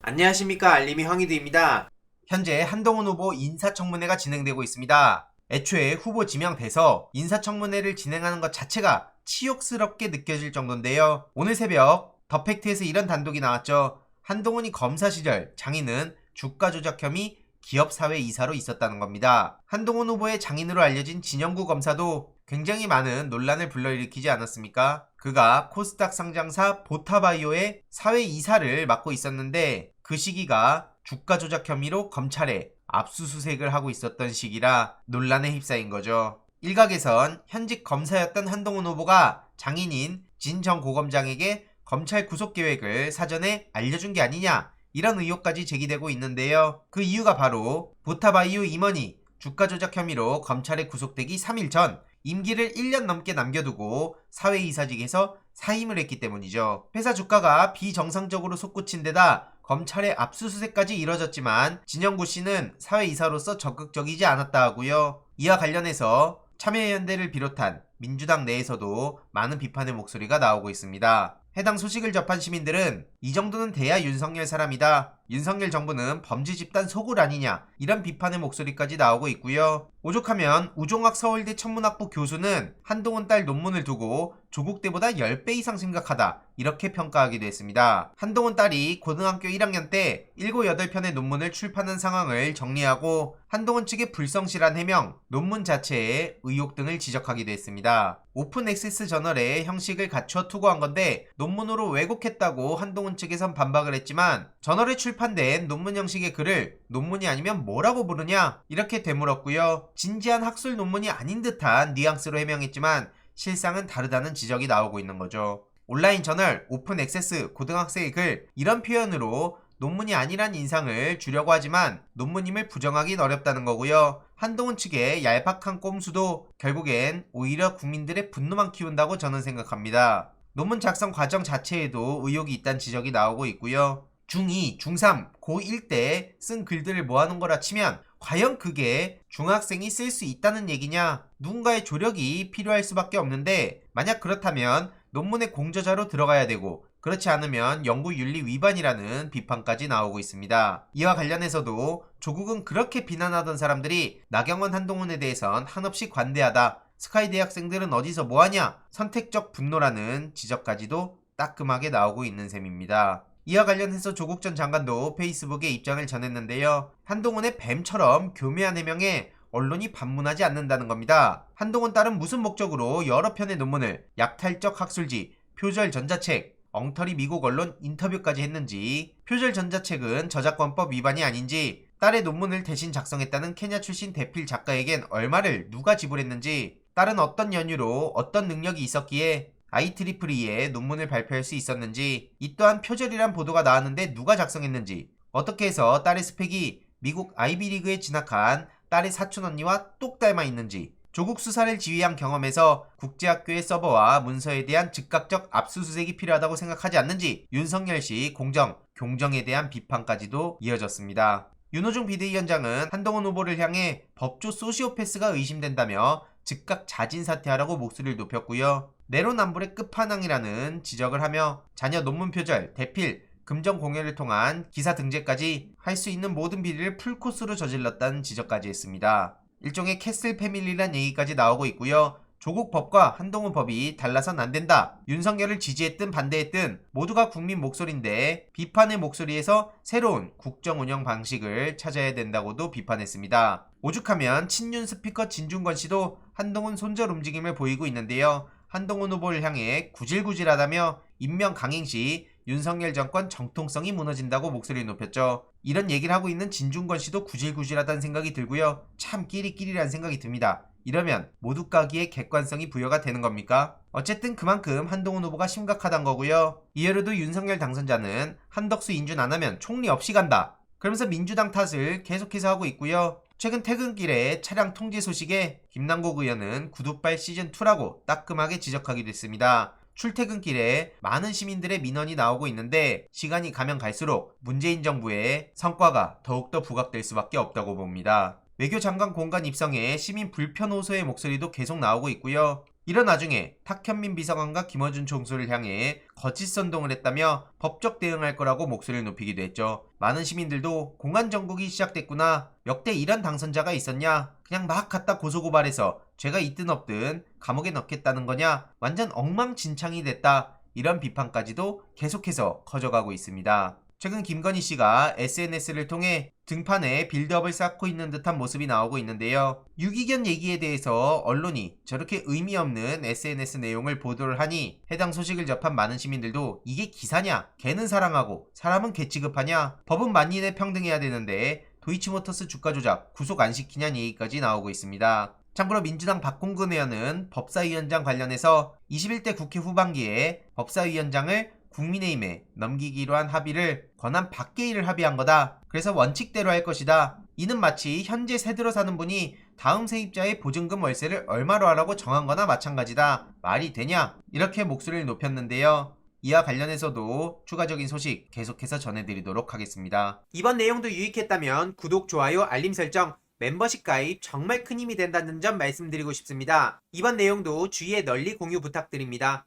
안녕하십니까, 알림이 황희두입니다. 현재 한동훈 후보 인사청문회가 진행되고 있습니다. 애초에 후보 지명돼서 인사청문회를 진행하는 것 자체가 치욕스럽게 느껴질 정도인데요. 오늘 새벽 더 팩트에서 이런 단독이 나왔죠. 한동훈이 검사 시절 장인은 주가 조작 혐의 기업사회 이사로 있었다는 겁니다. 한동훈 후보의 장인으로 알려진 진영구 검사도 굉장히 많은 논란을 불러일으키지 않았습니까? 그가 코스닥 상장사 보타바이오의 사회 이사를 맡고 있었는데 그 시기가 주가 조작 혐의로 검찰에 압수수색을 하고 있었던 시기라 논란에 휩싸인 거죠. 일각에선 현직 검사였던 한동훈 후보가 장인인 진 전 고검장에게 검찰 구속 계획을 사전에 알려준 게 아니냐, 이런 의혹까지 제기되고 있는데요. 그 이유가 바로 보타바이오 임원이 주가 조작 혐의로 검찰에 구속되기 3일 전 임기를 1년 넘게 남겨두고 사회이사직에서 사임을 했기 때문이죠. 회사 주가가 비정상적으로 솟구친 데다 검찰의 압수수색까지 이뤄졌지만 진영구 씨는 사회이사로서 적극적이지 않았다 하고요. 이와 관련해서 참여연대를 비롯한 민주당 내에서도 많은 비판의 목소리가 나오고 있습니다. 해당 소식을 접한 시민들은 이 정도는 돼야 윤석열 사람이다, 윤석열 정부는 범죄 집단 소굴 아니냐, 이런 비판의 목소리까지 나오고 있고요. 오죽하면 우종학 서울대 천문학부 교수는 한동훈 딸 논문을 두고 조국 때보다 10배 이상 심각하다, 이렇게 평가하기도 했습니다. 한동훈 딸이 고등학교 1학년 때 7, 8편의 논문을 출판한 상황을 정리하고 한동훈 측의 불성실한 해명, 논문 자체의 의혹 등을 지적하기도 했습니다. 오픈 액세스 저널의 형식을 갖춰 투고한 건데 논문으로 왜곡했다고 한동훈 측에선 반박을 했지만 저널에 출판된 논문 형식의 글을 논문이 아니면 뭐라고 부르냐, 이렇게 되물었고요. 진지한 학술 논문이 아닌 듯한 뉘앙스로 해명했지만 실상은 다르다는 지적이 나오고 있는 거죠. 온라인 저널, 오픈 액세스, 고등학생의 글, 이런 표현으로 논문이 아니란 인상을 주려고 하지만 논문임을 부정하긴 어렵다는 거고요. 한동훈 측의 얄팍한 꼼수도 결국엔 오히려 국민들의 분노만 키운다고 저는 생각합니다. 논문 작성 과정 자체에도 의혹이 있다는 지적이 나오고 있고요. 중2, 중3, 고1 때 쓴 글들을 모아놓은 거라 치면 과연 그게 중학생이 쓸 수 있다는 얘기냐? 누군가의 조력이 필요할 수밖에 없는데 만약 그렇다면 논문의 공저자로 들어가야 되고 그렇지 않으면 연구윤리 위반이라는 비판까지 나오고 있습니다. 이와 관련해서도 조국은 그렇게 비난하던 사람들이 나경원, 한동훈에 대해선 한없이 관대하다, 스카이 대학생들은 어디서 뭐하냐, 선택적 분노라는 지적까지도 따끔하게 나오고 있는 셈입니다. 이와 관련해서 조국 전 장관도 페이스북에 입장을 전했는데요. 한동훈의 뱀처럼 교묘한 해명에 언론이 반문하지 않는다는 겁니다. 한동훈 딸은 무슨 목적으로 여러 편의 논문을 약탈적 학술지, 표절 전자책, 엉터리 미국 언론 인터뷰까지 했는지, 표절 전자책은 저작권법 위반이 아닌지, 딸의 논문을 대신 작성했다는 케냐 출신 대필 작가에겐 얼마를 누가 지불했는지, 딸은 어떤 연유로 어떤 능력이 있었기에 IEEE의 논문을 발표할 수 있었는지, 이 또한 표절이란 보도가 나왔는데 누가 작성했는지, 어떻게 해서 딸의 스펙이 미국 아이비리그에 진학한 딸의 사촌 언니와 똑 닮아 있는지, 조국 수사를 지휘한 경험에서 국제학교의 서버와 문서에 대한 즉각적 압수수색이 필요하다고 생각하지 않는지, 윤석열 씨 공정, 경정에 대한 비판까지도 이어졌습니다. 윤호중 비대위원장은 한동훈 후보를 향해 법조 소시오패스가 의심된다며 즉각 자진 사퇴하라고 목소리를 높였고요. 내로남불의 끝판왕이라는 지적을 하며 자녀 논문 표절, 대필, 금전 공여를 통한 기사 등재까지 할 수 있는 모든 비리를 풀코스로 저질렀다는 지적까지 했습니다. 일종의 캐슬 패밀리란 얘기까지 나오고 있고요. 조국 법과 한동훈 법이 달라선 안 된다. 윤석열을 지지했든 반대했든 모두가 국민 목소리인데 비판의 목소리에서 새로운 국정 운영 방식을 찾아야 된다고도 비판했습니다. 오죽하면 친윤 스피커 진중권 씨도 한동훈 손절 움직임을 보이고 있는데요. 한동훈 후보를 향해 구질구질하다며 임명 강행 시 윤석열 정권 정통성이 무너진다고 목소리를 높였죠. 이런 얘기를 하고 있는 진중권 씨도 구질구질하다는 생각이 들고요. 참 끼리끼리라는 생각이 듭니다. 이러면 모두 까기에 객관성이 부여가 되는 겁니까? 어쨌든 그만큼 한동훈 후보가 심각하단 거고요. 이외로도 윤석열 당선자는 한덕수 인준 안 하면 총리 없이 간다, 그러면서 민주당 탓을 계속해서 하고 있고요. 최근 퇴근길에 차량 통제 소식에 김남국 의원은 구두발 시즌2라고 따끔하게 지적하기도 했습니다. 출퇴근길에 많은 시민들의 민원이 나오고 있는데 시간이 가면 갈수록 문재인 정부의 성과가 더욱더 부각될 수밖에 없다고 봅니다. 외교장관 공간 입성에 시민 불편 호소의 목소리도 계속 나오고 있고요. 이런 와중에 탁현민 비서관과 김어준 총수를 향해 거짓 선동을 했다며 법적 대응할 거라고 목소리를 높이기도 했죠. 많은 시민들도 공안 정국이 시작됐구나. 역대 이런 당선자가 있었냐? 그냥 막 갖다 고소고발해서 죄가 있든 없든 감옥에 넣겠다는 거냐? 완전 엉망진창이 됐다. 이런 비판까지도 계속해서 커져가고 있습니다. 최근 김건희 씨가 SNS를 통해 등판에 빌드업을 쌓고 있는 듯한 모습이 나오고 있는데요. 유기견 얘기에 대해서 언론이 저렇게 의미 없는 SNS 내용을 보도를 하니 해당 소식을 접한 많은 시민들도 이게 기사냐? 개는 사랑하고 사람은 개 취급하냐? 법은 만인에 평등해야 되는데 도이치모터스 주가 조작 구속 안 시키냐는 얘기까지 나오고 있습니다. 참고로 민주당 박홍근 의원은 법사위원장 관련해서 21대 국회 후반기에 법사위원장을 국민의힘에 넘기기로 한 합의를 권한 밖의 일을 합의한 거다. 그래서 원칙대로 할 것이다. 이는 마치 현재 세들어 사는 분이 다음 세입자의 보증금 월세를 얼마로 하라고 정한 거나 마찬가지다. 말이 되냐? 이렇게 목소리를 높였는데요. 이와 관련해서도 추가적인 소식 계속해서 전해드리도록 하겠습니다. 이번 내용도 유익했다면 구독, 좋아요, 알림 설정, 멤버십 가입 정말 큰 힘이 된다는 점 말씀드리고 싶습니다. 이번 내용도 주위에 널리 공유 부탁드립니다.